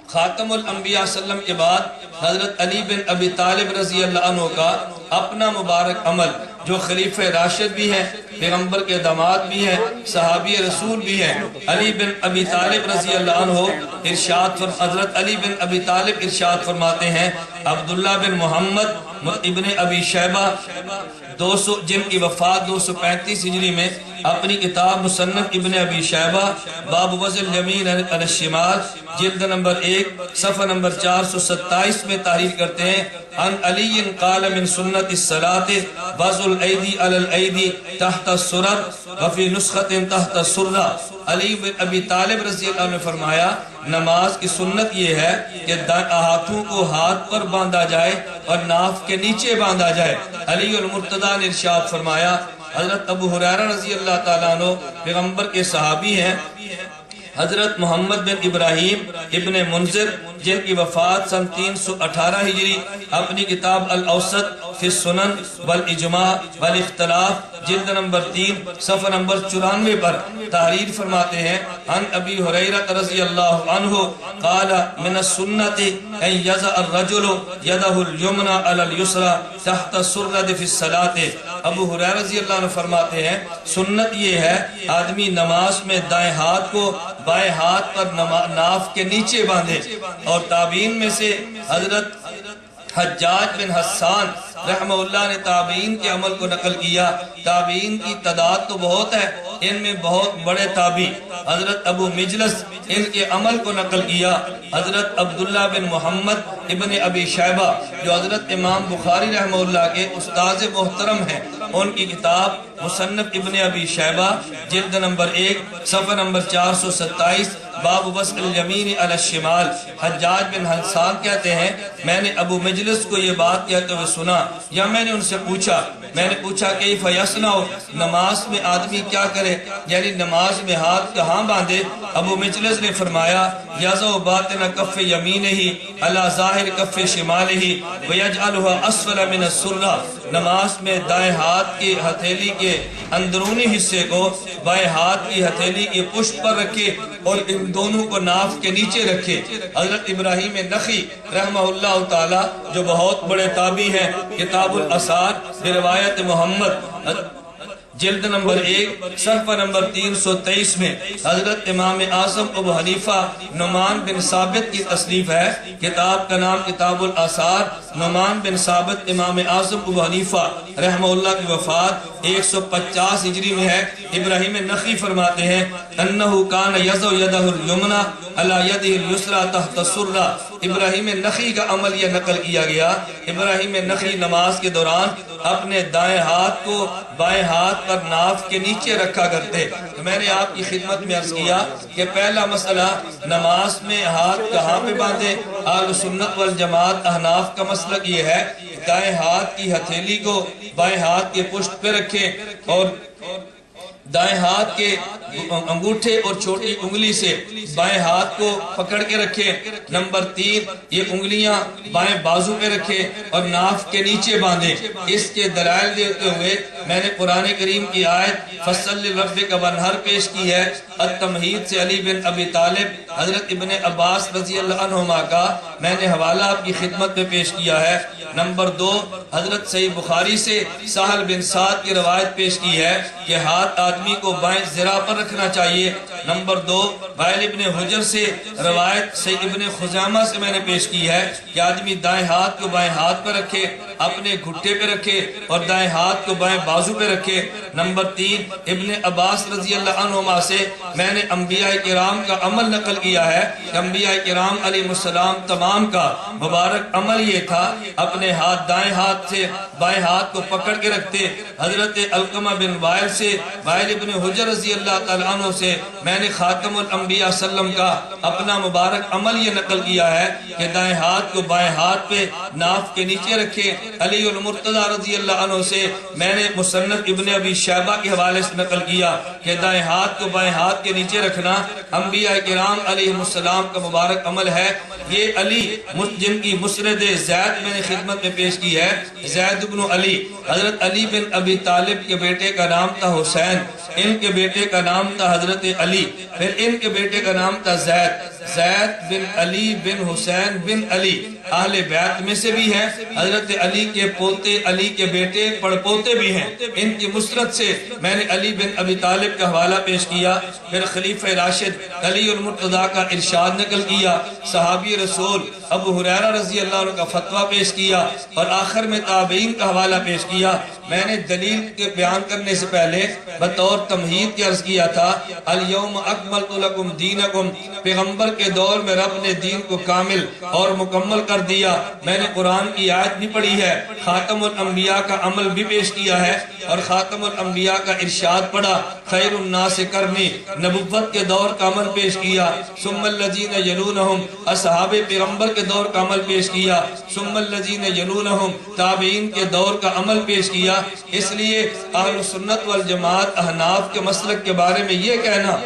خاتم الانبیاء صلی اللہ علیہ وسلم کے بعد حضرت علی بن ابی طالب رضی اللہ عنہ کا اپنا مبارک عمل، جو خلیفہ راشد بھی ہیں، پیغمبر کے داماد بھی ہیں، صحابی رسول بھی ہیں، علی بن ابی طالب رضی اللہ عنہ حضرت علی بن ابی طالب ارشاد فرماتے ہیں، عبداللہ بن محمد ابن ابی شیبہ جن کی وفات 235 ہجری میں اپنی کتاب مصنف ابن ابی شیبہ باب وضع الیمین علی الشمال جلد نمبر 1 صفحہ نمبر 427 میں تحریر کرتے ہیں، ان علی قال من سنت الصلاة وضع الایدی علی الایدی تحت السرر وفی نسخت تحت السرہ۔ علی بن ابی طالب رضی اللہ عنہ نے فرمایا نماز کی سنت یہ ہے کہ ہاتھوں کو ہاتھ پر باندھا جائے اور ناف کے نیچے باندھا جائے۔ علی المرتضیٰ نے ارشاد فرمایا، حضرت ابو ہریرہ رضی اللہ تعالیٰ عنہ پیغمبر کے صحابی ہیں، حضرت محمد بن ابراہیم ابن منذر جن کی وفات سن 318 ہجری اپنی کتاب الاوسط فی السنن والاجماع والاختلاف جلد نمبر 3 صفحہ نمبر 94 پر تحریر فرماتے ہیں، ان ابی ہریرہ رضی اللہ عنہ قال من السنت ان یضع الرجل یدہ الیمنی علی الیسری تحت السرۃ فی الصلاۃ۔ ابو ہریرہ رضی اللہ عنہ فرماتے ہیں سنت یہ ہے آدمی نماز میں دائیں ہاتھ کو بائیں ہاتھ پر ناف کے نیچے باندھے۔ اور تابعین میں سے حضرت حجاج بن حسان رحمہ اللہ نے تابعین کے عمل کو نقل کیا۔ تابعین کی تعداد تو بہت ہے، ان میں بہت بڑے تابعی حضرت ابو مجلس ان کے عمل کو نقل کیا۔ حضرت عبداللہ بن محمد ابن ابی شیبہ جو حضرت امام بخاری رحمہ اللہ کے استاذ محترم ہیں، ان کی کتاب مصنف ابن ابی شیبہ جلد نمبر 1 صفحہ نمبر 427 باب وضع الیمین علی الشمال۔ حجاج بن حسان کہتے ہیں میں نے ابو مجلس کو یہ بات کہتے ہوئے سنا، یا میں نے ان سے پوچھا کیف یصنع، نماز میں آدمی کیا کرے، یعنی نماز میں ہاتھ کہاں باندھے؟ ابو مجلس نے فرمایا یضع باطن کف یمینہ علی ظاہر کف شمالہ ویجعلها اسفل من السرہ، نماز میں دائیں ہاتھ کی ہتھیلی کے اندرونی حصے کو بائیں ہاتھ کی ہتھیلی کی پشت پر رکھے اور ان دونوں کو ناف کے نیچے رکھے۔ حضرت ابراہیم نخعی رحمہ اللہ تعالی جو بہت بڑے تابعی ہیں، کتاب الاثار بروایت محمد جلد نمبر 1 صفحہ نمبر 323 میں حضرت امام اعظم ابو حنیفہ نعمان بن ثابت کی تصنیف ہے، کتاب کا نام کتاب الاثار، نعمان بن ثابت امام اعظم ابو حنیفہ رحمہ اللہ کی وفات 150 ہجری میں ہے۔ ابراہیم نخعی فرماتے ہیں انہو کان یضع یدہ الیمنی علی یدہ الیسری تحت السرہ۔ ابراہیم نخعی کا عمل یہ نقل کیا گیا، ابراہیم نخعی نماز کے دوران اپنے دائیں ہاتھ کو بائیں ہاتھ پر ناف کے نیچے رکھا کرتے۔ میں نے آپ کی خدمت میں عرض کیا کہ پہلا مسئلہ نماز میں ہاتھ کہاں پہ باندھے؟ اہل سنت والجماعت احناف کا مسلک یہ ہے دائیں ہاتھ کی ہتھیلی کو بائیں ہاتھ کے پشت پہ رکھے اور دائیں ہاتھ کے انگوٹھے اور چھوٹی انگلی سے بائیں ہاتھ کو پکڑ کے رکھے۔ نمبر 3 یہ انگلیاں بائیں بازو پہ رکھے اور ناف کے نیچے باندھے۔ اس کے دلائل دیتے ہوئے میں نے قرآن کریم کی آیت فصل لربک ونحر پیش کی ہے۔ التمہید سے علی بن ابی طالب حضرت ابن عباس رضی اللہ عنہما کا میں نے حوالہ آپ کی خدمت میں پیش کیا ہے۔ نمبر 2 حضرت صحیح بخاری سے سہل بن سعد کی روایت پیش کی ہے کہ ہاتھ آدمی کو بائیں ذرا پر رکھنا چاہیے۔ نمبر 2 وائل ابن حجر سے روایت صحیح ابن خزامہ سے میں نے پیش کی ہے کہ آدمی دائیں ہاتھ کو بائیں ہاتھ پر رکھے، اپنے گھٹے پہ رکھے اور دائیں ہاتھ کو بائیں بازو پہ رکھے۔ نمبر 3 ابن عباس رضی اللہ عنہما سے میں نے انبیاء کرام کا عمل نقل کیا ہے کہ انبیاء کرام علیہ السلام تمام کا مبارک عمل یہ تھا، اپنے ہاتھ دائیں ہاتھ سے بائیں ہاتھ کو پکڑ کے رکھتے۔ حضرت علقمہ بن وائل سے وائل ابن حجر رضی اللہ تعالیٰ عنہ سے میں نے خاتم الانبیاء صلی اللہ علیہ وسلم کا اپنا مبارک عمل یہ نقل کیا ہے کہ دائیں ہاتھ کو بائیں ہاتھ پہ ناف کے نیچے رکھے۔ علی المرتضی رضی اللہ عنہ سے میں نے مصنف ابن ابی شیبہ کے حوالے سے نقل کیا کہ دائیں ہاتھ کو بائیں ہاتھ کے نیچے رکھنا انبیاء کرام علیہ السلام کا مبارک عمل ہے۔ یہ علی جن کی مسند زید میں نے خدمت میں پیش کی ہے، زید بن علی، حضرت علی بن ابی طالب کے بیٹے کا نام تھا حسین، ان کے بیٹے کا نام تھا حضرت علی، پھر ان کے بیٹے کا نام تھا زید بن علی بن حسین بن علی، اہل بیت میں سے بھی ہیں، حضرت علی کے پوتے، علی کے بیٹے پڑپوتے بھی ہیں۔ ان کی مسند سے میں نے علی بن ابی طالب کا حوالہ پیش کیا، پھر خلیفہ راشد علی المرتضی کا ارشاد نقل کیا، صحابی رسول ابو ہریرہ رضی اللہ عنہ کا فتویٰ پیش کیا، اور آخر میں تابعین کا حوالہ پیش کیا۔ میں نے دلیل کے بیان کرنے سے پہلے بطور تمہید کی عرض کیا تھا الیوم اکملت لکم دینکم، پیغمبر کے دور میں رب نے دین کو کامل اور مکمل کر دیا۔ میں نے قرآن کی آیت بھی پڑھی ہے، خاتم الانبیاء کا عمل بھی پیش کیا ہے، اور خاتم الانبیاء کا ارشاد پڑھا خیر الناس قرنی، نبوت کے دور کا عمل پیش کیا، ثم الذین یلونہم، اصحاب پیغمبر کے دور کا عمل پیش کیا، ثم الذین یلونہم، تابعین کے دور کا عمل پیش کیا۔ اس لیے اہل سنت والجماعت احناف کے مسلک کے بارے میں یہ کہنا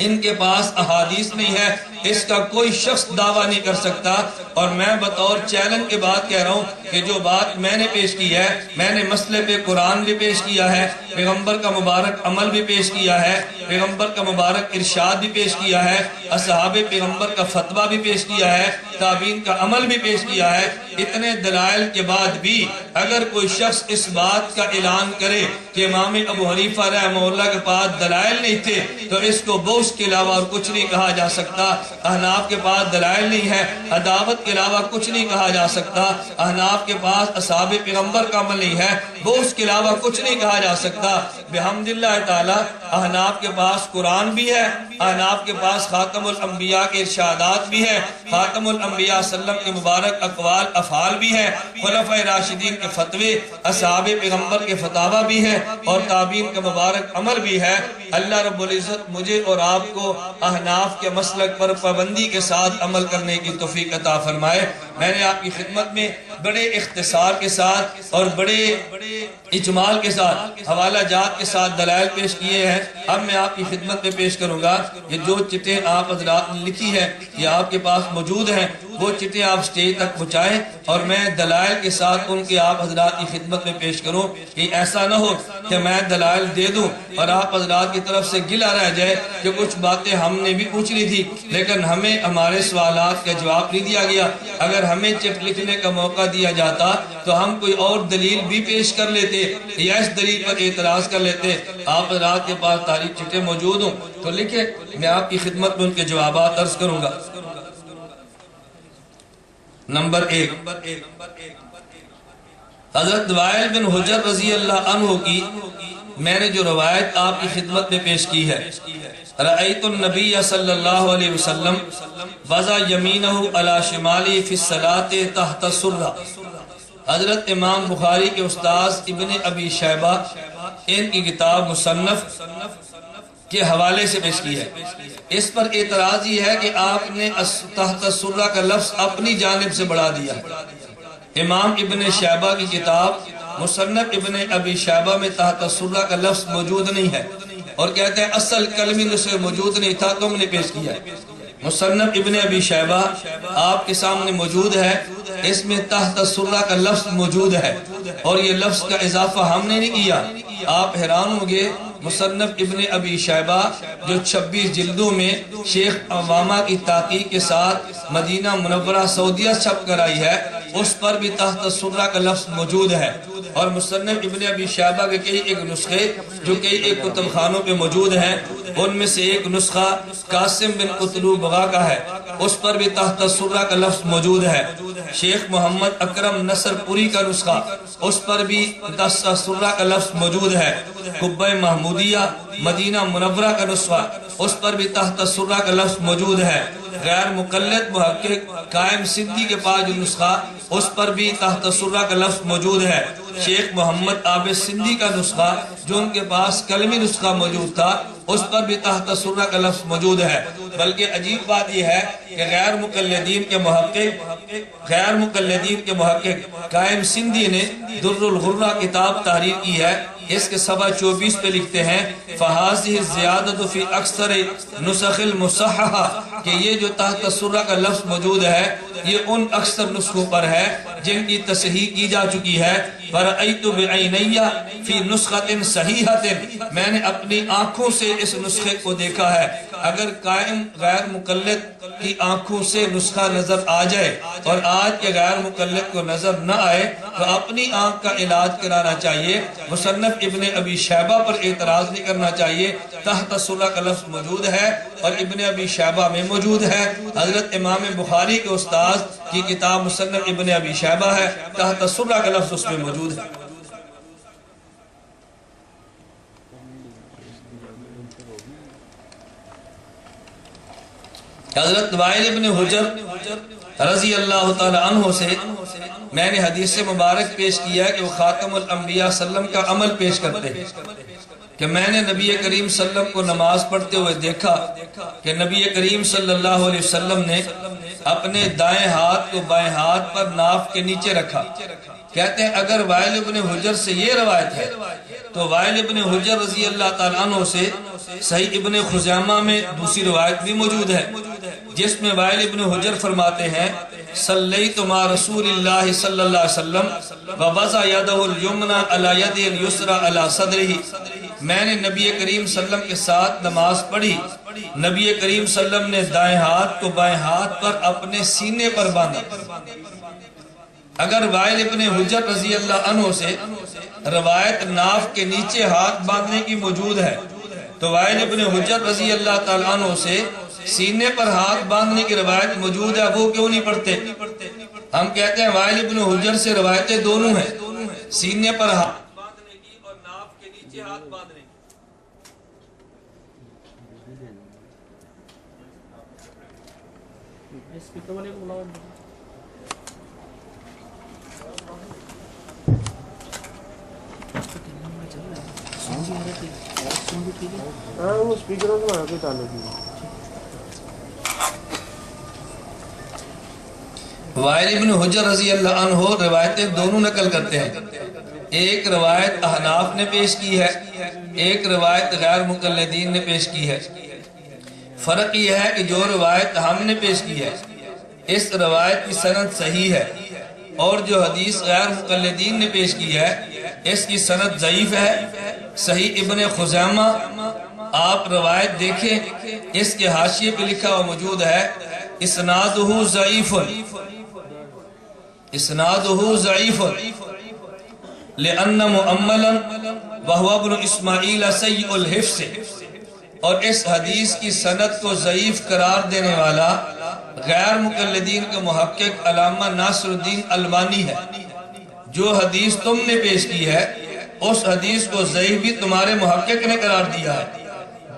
ان کے پاس احادیث نہیں ہے، اس کا کوئی شخص دعویٰ نہیں کر سکتا، اور میں بطور چیلنج کے بات کہہ رہا ہوں کہ جو بات میں نے پیش کی ہے، میں نے مسئلے پہ قرآن بھی پیش کیا ہے، پیغمبر کا مبارک عمل بھی پیش کیا ہے، پیغمبر کا مبارک ارشاد بھی پیش کیا ہے، اصحاب پیغمبر کا فتویٰ بھی پیش کیا ہے، تابعین کا عمل بھی پیش کیا ہے۔ اتنے دلائل کے بعد بھی اگر کوئی شخص اس بات کا اعلان کرے کہ امام ابو حنیفہ رحمہ اللہ کے پاس دلائل نہیں تھے تو اس کو بغض کے علاوہ اور کچھ نہیں کہا جا سکتا۔ احناف کے پاس دلائل نہیں ہے، عداوت کے علاوہ کچھ نہیں کہا جا سکتا۔ احناف کے پاس اصحاب پیغمبر کا عمل نہیں ہے، بغض کے علاوہ کچھ نہیں کہا جا سکتا۔ بحمداللہ تعالی احناف کے پاس قرآن بھی ہے، احناف کے پاس خاتم الانبیاء کے ارشادات بھی ہے، خاتم الانبیاء صلی اللہ علیہ وسلم کے مبارک اقوال افعال بھی ہے، خلفائے راشدین کے فتوے، اصحاب پیغمبر کے فتاوی بھی ہے، اور تابعین کا مبارک عمل بھی ہے۔ اللہ رب العزت مجھے اور آپ کو احناف کے مسلک پر پابندی کے ساتھ عمل کرنے کی توفیق عطا فرمائے۔ میں نے آپ کی خدمت میں بڑے اختصار کے ساتھ اور بڑے اجمال کے ساتھ حوالہ جات کے ساتھ دلائل پیش کیے ہیں۔ اب میں آپ کی خدمت میں پیش کروں گا کہ جو چٹیں آپ حضرات نے لکھی ہے یہ آپ کے پاس موجود ہیں، وہ چٹیں آپ سٹیج تک پہنچائیں اور میں دلائل کے ساتھ ان کے آپ حضرات کی خدمت میں پیش کروں، کہ ایسا نہ ہو کہ میں دلائل دے دوں اور آپ حضرات کی طرف سے گلہ رہ جائے کہ کچھ باتیں ہم نے بھی پوچھنی تھی لیکن ہمیں ہمارے سوالات کا جواب نہیں دیا گیا۔ اگر ہمیں چٹ لکھنے کا موقع دیا جاتا تو ہم کوئی اور دلیل بھی پیش کر لیتے یا اس دلیل پر اعتراض کر لیتے۔ آپ حضرات کے پاس تاریخ چٹیں موجود ہوں تو لکھیں، میں آپ کی خدمت میں ان کے جوابات عرض کروں گا۔ نمبر 1، حضرت وائل بن حجر رضی اللہ عنہ کی میں نے جو روایت آپ کی خدمت میں پیش کی ہے، رأیت النبی صلی اللہ علیہ وسلم وضع یمینہ علی شمالی فی الصلاۃ تحت السرہ، حضرت امام بخاری کے استاذ ابن ابی شیبہ ان کی کتاب مصنف کے حوالے سے پیش کی ہے۔ اس پر اعتراض یہ ہے کہ آپ نے تحت السرہ کا لفظ اپنی جانب سے بڑھا دیا ہے۔ امام ابن شیبہ کی کتاب مصنف ابن ابی شیبہ میں تحت السرہ کا لفظ موجود نہیں ہے، اور کہتے ہیں اصل کلمی نسخے موجود نہیں تھا، تم نے پیش کیا ہے۔ مصنف ابن ابی شیبہ آپ کے سامنے موجود ہے، اس میں تحت السرہ کا لفظ موجود ہے، اور یہ لفظ کا اضافہ ہم نے نہیں کیا۔ آپ حیران ہوں گے، مصنف ابن ابی شیبہ جو 26 جلدوں میں شیخ عوامہ کی تحقیق کے ساتھ مدینہ منورہ سعودیہ چھپ کر آئی ہے، اس پر بھی تحت السرہ کا لفظ موجود ہے۔ اور مصنف ابن ابی شیبہ کے کئی ایک نسخے جو کئی ایک کتب خانوں پہ موجود ہیں، ان میں سے ایک نسخہ قاسم بن قطلو بغا کا ہے، اس پر بھی تحت السرہ کا لفظ موجود ہے۔ شیخ محمد اکرم نصر پوری کا نسخہ، اس پر بھی تحت السرہ کا لفظ موجود ہے۔ قبہ محمودیہ مدینہ منورہ کا نسخہ، اس پر بھی تحت السرہ کا لفظ موجود ہے۔ غیر مقلد محقق قائم سندھی کے پاس جو نسخہ، اس پر بھی تحت السرہ کا لفظ موجود ہے۔ شیخ محمد عابد سندھی کا نسخہ جو ان کے پاس کلمی نسخہ موجود تھا، اس پر بھی تحت السرہ کا لفظ موجود ہے۔ بلکہ عجیب بات یہ ہے کہ غیر مقلدین کے محقق قائم سندھی نے در الغرہ کتاب تحریر کی ہے، اس کے صفحہ 24 پہ لکھتے ہیں فَهَذِهِ الزِّيَادَةُ فِي أَكْثَرِ نُسَخِ الْمُصَحَّحَةِ کہ یہ جو تحت السرہ کا لفظ موجود ہے یہ ان اکثر نسخوں پر ہے جن کی تصحیح کی جا چکی ہے۔ فَرَأَيْتُ بِعَيْنَيَّ فِي نُسْخَةٍ صَحِيحَةٍ میں نے اپنی آنکھوں سے اس نسخے کو دیکھا ہے۔ اگر قائم غیر مقلد کی آنکھوں سے نسخہ نظر آ جائے اور آج کے غیر مقلد کو نظر نہ آئے تو اپنی آنکھ کا علاج کرانا چاہیے۔ مصنف ابن ابی شیبہ پر اعتراض نہیں کرنا چاہیے، تحت السرہ کا لفظ موجود ہے اور ابن ابی شیبہ میں موجود ہے۔ حضرت امام بخاری کے استاذ کی کتاب مصنف ابن ابی شیبہ ہے، تحت السرہ کا لفظ اس میں موجود ہے۔ حضرت وائل ابن حجر رضی اللہ تعالی عنہ سے میں نے حدیث مبارک پیش کیا کہ وہ خاتم الانبیاء صلی اللہ علیہ وسلم کا عمل پیش کرتے ہیں کہ میں نے نبی کریم صلی اللہ علیہ وسلم کو نماز پڑھتے ہوئے دیکھا کہ نبی کریم صلی اللہ علیہ وسلم نے اپنے دائیں ہاتھ کو بائیں ہاتھ پر ناف کے نیچے رکھا۔ کہتے ہیں اگر وائل ابن حجر سے یہ روایت ہے تو وائل ابن حجر رضی اللہ تعالیٰ عنہ سے صحیح ابن خزیمہ میں دوسری روایت بھی موجود ہے جس میں وائل ابن حجر فرماتے ہیں صلیت مع رسول اللہ صلی اللہ علیہ وسلم ووضع یدہ الیمنی علی ید الیسری علی صدرہ میں نے نبی کریم صلی اللہ علیہ وسلم کے ساتھ نماز پڑھی، نبی کریم صلی اللہ علیہ وسلم نے دائیں ہاتھ کو بائیں ہاتھ پر اپنے سینے پر باندھا۔ اگر وائل ابن حجر رضی اللہ عنہ سے روایت ناف کے نیچے ہاتھ باندھنے کی موجود ہے تو وائل ابن حجر رضی اللہ تعالیٰ عنہ سے سینے پر ہاتھ باندھنے کی روایت موجود ہے، وہ کیوں نہیں پڑھتے؟ ہم کہتے ہیں وائل ابن حجر سے روایتیں دونوں ہیں، سینے پر ہاتھ باندھنے کی اور ناف کے نیچے ہاتھ باندھنے کی۔ وائل ابن حجر رضی اللہ عنہ روایتیں دونوں نقل کرتے ہیں، ایک روایت احناف نے پیش کی ہے، ایک روایت غیر مقلدین نے پیش کی ہے۔ فرق یہ ہے کہ جو روایت ہم نے پیش کی ہے اس روایت کی سند صحیح ہے اور جو حدیث غیر مقلدین نے پیش کی ہے اس کی سند ضعیف ہے۔ صحیح ابن خزیمہ آپ روایت دیکھیں، اس کے حاشیے پہ لکھا ہوا موجود ہے اسنادہ ضعیف اسنادہ ضعیف لأن مؤملا وهو ابن اسماعیل سیء الحفظ اور اس حدیث کی سند کو ضعیف قرار دینے والا غیر مقلدین کا محقق علامہ ناصر الدین البانی ہے۔ جو حدیث تم نے پیش کی ہے اس حدیث کو ضعیف بھی تمہارے محقق نے قرار دیا ہے۔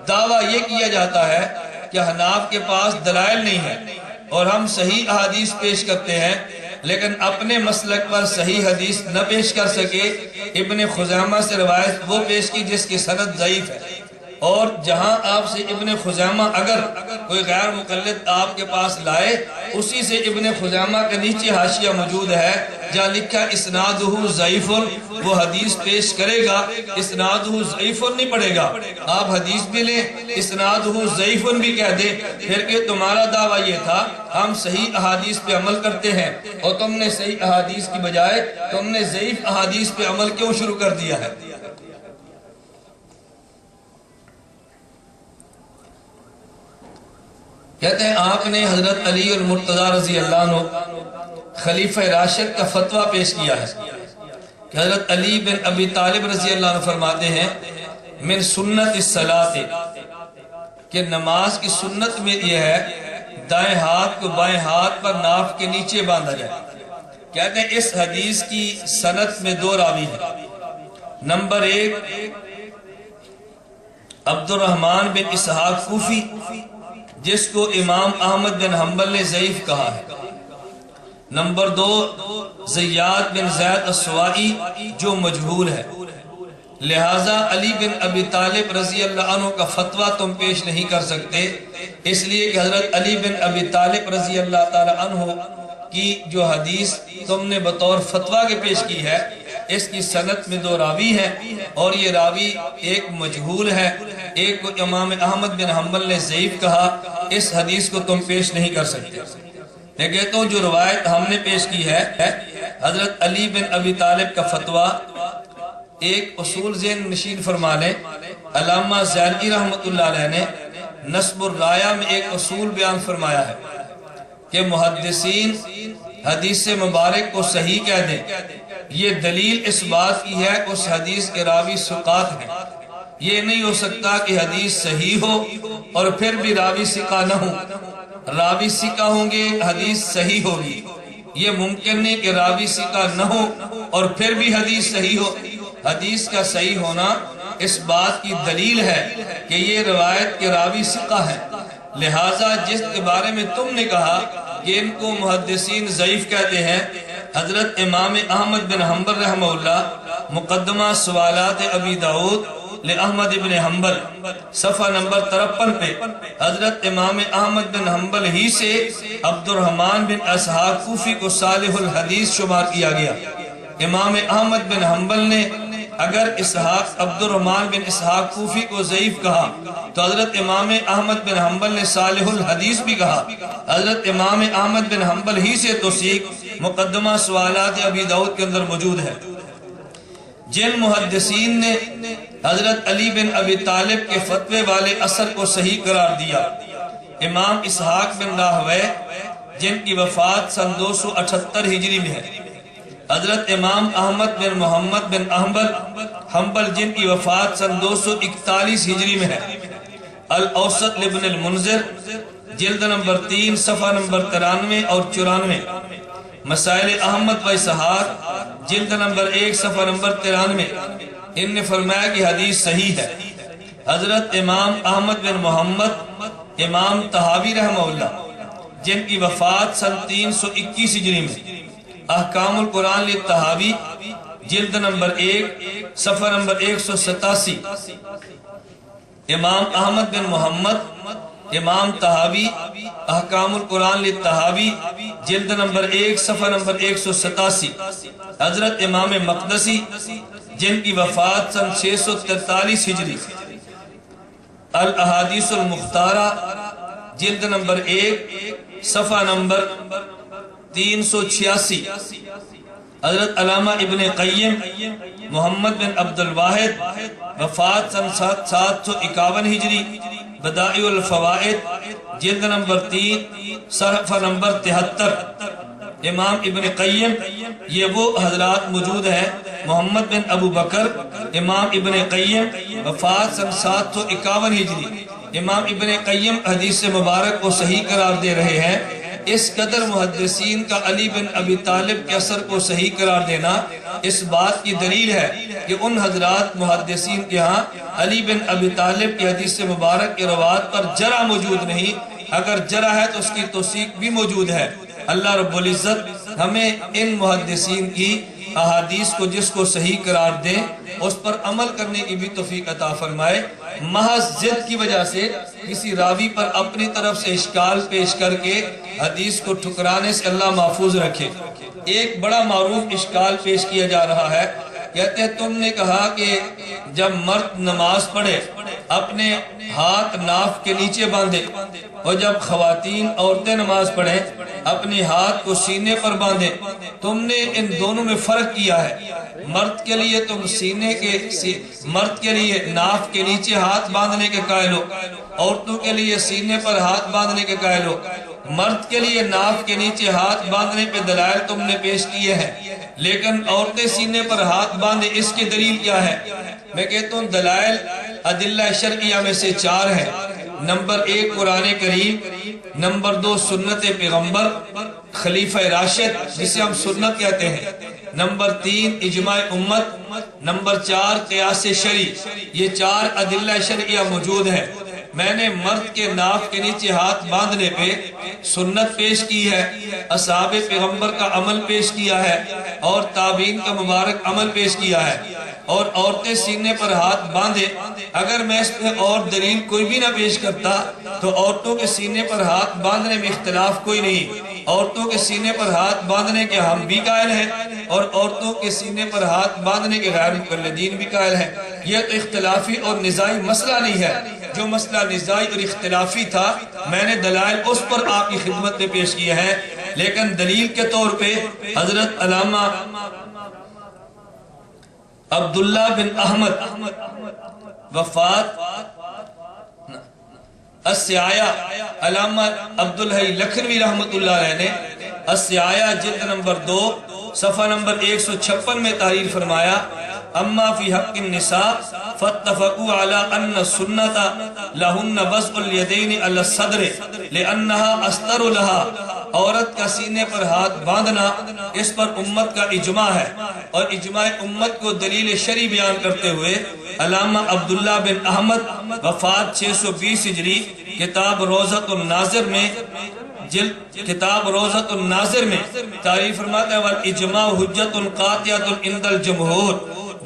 دعویٰ یہ کیا جاتا ہے کہ حناف کے پاس دلائل نہیں ہے اور ہم صحیح حدیث پیش کرتے ہیں لیکن اپنے مسلک پر صحیح حدیث نہ پیش کر سکے۔ ابن خزیمہ سے روایت وہ پیش کی جس کی سند ضعیف ہے اور جہاں آپ سے ابن خزیمہ اگر کوئی غیر مقلد آپ کے پاس لائے، اسی سے ابن خزیمہ کے نیچے حاشیہ موجود ہے جہاں لکھا اسنادہ ضعیف، وہ حدیث پیش کرے گا، اسنادہ ضعیف نہیں پڑھے گا۔ آپ حدیث بھی لیں، اسنادہ ضعیف بھی کہہ دیں، پھر کہ تمہارا دعویٰ یہ تھا ہم صحیح احادیث پہ عمل کرتے ہیں، اور تم نے صحیح احادیث کی بجائے تم نے ضعیف احادیث پہ عمل کیوں شروع کر دیا ہے؟ کہتے ہیں آپ نے حضرت علی المرتضی رضی اللہ عنہ خلیفہ راشد کا فتویٰ پیش کیا ہے کہ حضرت علی بن ابی طالب رضی اللہ عنہ فرماتے ہیں من سنت الصلاۃ، کہ نماز کی سنت میں یہ ہے دائیں ہاتھ کو بائیں ہاتھ پر ناف کے نیچے باندھا جائے۔ کہتے ہیں اس حدیث کی سند میں دو راوی ہیں۔ نمبر ایک عبد الرحمن بن اسحاق کوفی، جس کو امام احمد بن حنبل نے ضعیف کہا ہے۔ نمبر دو زیاد بن زید السوائی، جو مجہول ہے، لہٰذا علی بن ابی طالب رضی اللہ عنہ کا فتویٰ تم پیش نہیں کر سکتے، اس لیے کہ حضرت علی بن ابی طالب رضی اللہ تعالی عنہ کی جو حدیث تم نے بطور فتویٰ کے پیش کی ہے، اس کی سند میں دو راوی ہیں، اور یہ راوی ایک مجہول ہے، ایک کو امام احمد بن حنبل نے ضعیف کہا، اس حدیث کو تم پیش نہیں کر سکتے۔ میں کہتا ہوں جو روایت ہم نے پیش کی ہے حضرت علی بن ابی طالب کا فتویٰ، ایک اصول ذہن نشین فرما لیں، علامہ زیلعی رحمت اللہ علیہ نے نصب الرایہ میں ایک اصول بیان فرمایا ہے کہ محدثین حدیث مبارک کو صحیح کہہ دیں، یہ دلیل اس بات کی ہے کہ اس حدیث کے راوی ثقات ہیں۔ یہ نہیں ہو سکتا کہ حدیث صحیح ہو اور پھر بھی راوی ثقہ نہ ہو، راوی ثقہ ہوں گے حدیث صحیح ہوگی، یہ ممکن نہیں کہ راوی ثقہ نہ ہو اور پھر بھی حدیث صحیح ہو۔ حدیث کا صحیح ہونا اس بات کی دلیل ہے کہ یہ روایت کے راوی ثقہ ہیں، لہٰذا جس کے بارے میں تم نے کہا کہ ان کو محدثین ضعیف کہتے ہیں، حضرت امام احمد بن حنبل رحمہ اللہ مقدمہ سوالات ابی داؤد لأحمد بن حنبل صفحہ نمبر 53 پہ حضرت امام احمد بن حنبل ہی سے عبد الرحمن بن اسحاق کوفی کو صالح الحدیث شمار کیا گیا۔ امام احمد بن حنبل نے اگر عبد الرحمن بن اسحاق کوفی کو ضعیف کہا تو حضرت امام احمد بن حنبل نے صالح الحدیث بھی کہا۔ حضرت امام احمد بن حنبل ہی سے توثیق مقدمہ سوالات ابی داؤد کے اندر موجود ہے۔ جن محدثین نے حضرت علی بن ابی طالب کے فتوے والے اثر کو صحیح قرار دیا، امام اسحاق بن راہوے جن کی وفات سن 278 ہجری میں ہے، حضرت امام احمد بن محمد بن حنبل جن کی وفات سن 241 ہجری میں ہے، الاوسط لابن المنذر جلد نمبر 3 صفحہ نمبر 93 اور 94، مسائل احمد و اسحاق جلد نمبر 1 صفحہ نمبر 93، ان نے فرمایا کہ حدیث صحیح ہے۔ حضرت امام احمد بن محمد امام طحاوی رحمہ اللہ جن کی وفات سن 321 ہجری میں، احکام القرآن للطحاوی جلد نمبر 1 صفحہ نمبر 187، امام احمد بن محمد امام طحاوی احکام القرآن للطحاوی جلد نمبر 1 صفحہ نمبر 187، حضرت امام مقدسی جن کی وفات سن 643 ہجری، الاحادیث المختارہ جلد نمبر 1 صفحہ نمبر 386، حضرت علامہ ابن قیم محمد بن عبد الواحد وفات سن 751 ہجری، بدائع الفوائد جلد نمبر 3 صفحہ نمبر 73، امام ابن قیم یہ وہ حضرات موجود ہیں۔ محمد بن ابو بکر امام ابن قیم وفات سن 751 ہجری، امام ابن قیم حدیث مبارک کو صحیح قرار دے رہے ہیں۔ اس قدر محدثین کا علی بن ابی طالب کے اثر کو صحیح قرار دینا اس بات کی دلیل ہے کہ ان حضرات محدثین کے ہاں علی بن ابی طالب کی حدیث مبارک کے روایت پر جرح موجود نہیں، اگر جرح ہے تو اس کی توثیق بھی موجود ہے۔ اللہ رب العزت ہمیں ان محدثین کی احادیث کو جس کو صحیح قرار دیں اس پر عمل کرنے کی بھی توفیق عطا فرمائے۔ محض ضد کی وجہ سے کسی راوی پر اپنی طرف سے اشکال پیش کر کے حدیث کو ٹھکرانے سے اللہ محفوظ رکھے۔ ایک بڑا معروف اشکال پیش کیا جا رہا ہے، کہتے ہیں تم نے کہا کہ جب مرد نماز پڑھے اپنے ہاتھ ناف کے نیچے باندھے، اور جب خواتین عورتیں نماز پڑھیں اپنے ہاتھ کو سینے پر باندھے، تم نے ان دونوں میں فرق کیا ہے۔ مرد کے لیے تم مرد کے لیے ناف کے نیچے ہاتھ باندھنے کے قائل ہو، عورتوں کے لیے سینے پر ہاتھ باندھنے کے قائل ہو۔ مرد کے لیے ناف کے نیچے ہاتھ باندھنے پہ دلائل تم نے پیش کیے ہیں، لیکن عورتیں سینے پر ہاتھ باندھے، اس کی دلیل کیا ہے؟ میں کہتا ہوں دلائل ادلہ شرعیہ میں سے 4 ہیں۔ نمبر 1 قرآن کریم، نمبر 2 سنت پیغمبر خلیفہ راشد جسے ہم سنت کہتے ہیں، نمبر 3 اجماع امت، نمبر 4 قیاس شرعی۔ یہ 4 ادلہ شرعیہ موجود ہیں۔ میں نے مرد کے ناف کے نیچے ہاتھ باندھنے پہ سنت پیش کی ہے، اصحاب پیغمبر کا عمل پیش کیا ہے، اور تابعین کا مبارک عمل پیش کیا ہے، اور عورتیں سینے پر ہاتھ باندھے۔ اگر میں اس پہ اور دلیل کوئی بھی نہ پیش کرتا تو عورتوں کے سینے پر ہاتھ باندھنے میں اختلاف کوئی نہیں، عورتوں کے سینے پر ہاتھ باندھنے کے ہم بھی قائل ہیں، اور عورتوں کے سینے پر ہاتھ باندھنے کے غیر مقلدین بھی قائل ہیں۔ یہ تو اختلافی اور نزاعی مسئلہ نہیں ہے۔ جو مسئلہ نزاعی اور اختلافی تھا میں نے دلائل اس پر آپ کی خدمت میں پیش کیے ہیں، لیکن دلیل کے طور پہ حضرت علامہ عبداللہ بن احمد وفات السعایہ، علامہ عبدالحی لکھنوی رحمت اللہ علیہ نے السعایہ جلد نمبر 2 صفحہ نمبر 156 میں تحریر فرمایا، اما فی حق النساء فاتفقوا علی ان السنت لہن وضع الیدین علی الصدر لانہا استر لہا۔ عورت کا سینے پر ہاتھ باندھنا اس پر امت کا اجماع ہے، اور اجماع امت کو دلیل شرعی بیان کرتے ہوئے علامہ عبداللہ بن احمد وفات 620 ہجری کتاب روضۃ الناظر میں کتاب روضۃ الناظر میں تعریف فرماتا ہے، والاجماع حجت قاطعۃ عند الجمہور۔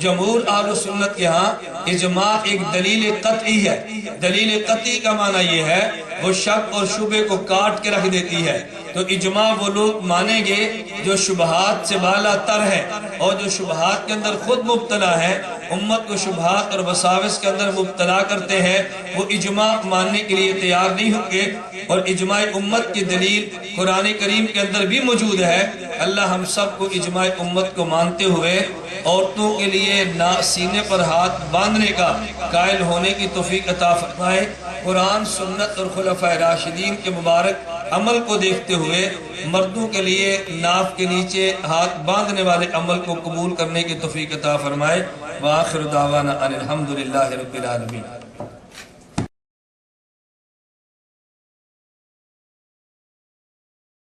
جمہور اہل سنت کے ہاں اجماع ایک دلیل قطعی ہے۔ دلیل قطعی کا معنی یہ ہے وہ شک اور شبہ کو کاٹ کے رکھ دیتی ہے۔ تو اجماع وہ لوگ مانیں گے جو شبہات سے بالا تر ہے، اور جو شبہات کے اندر خود مبتلا ہے، امت کو شبہات اور وساوس کے اندر مبتلا کرتے ہیں، وہ اجماع ماننے کے لیے تیار نہیں ہوں گے۔ اور اجماع امت کی دلیل قرآن کریم کے اندر بھی موجود ہے۔ اللہ ہم سب کو اجماع امت کو مانتے ہوئے عورتوں کے لیے سینے پر ہاتھ باندھنے کا قائل ہونے کی توفیق عطا فرمائے۔ قرآن، سنت اور خلفائے راشدین کے مبارک عمل کو دیکھتے ہوئے مردوں کے لیے ناف کے نیچے ہاتھ باندھنے والے عمل کو قبول کرنے کی توفیق عطا فرمائے۔ وآخر دعوانا ان الحمدللہ رب العالمین۔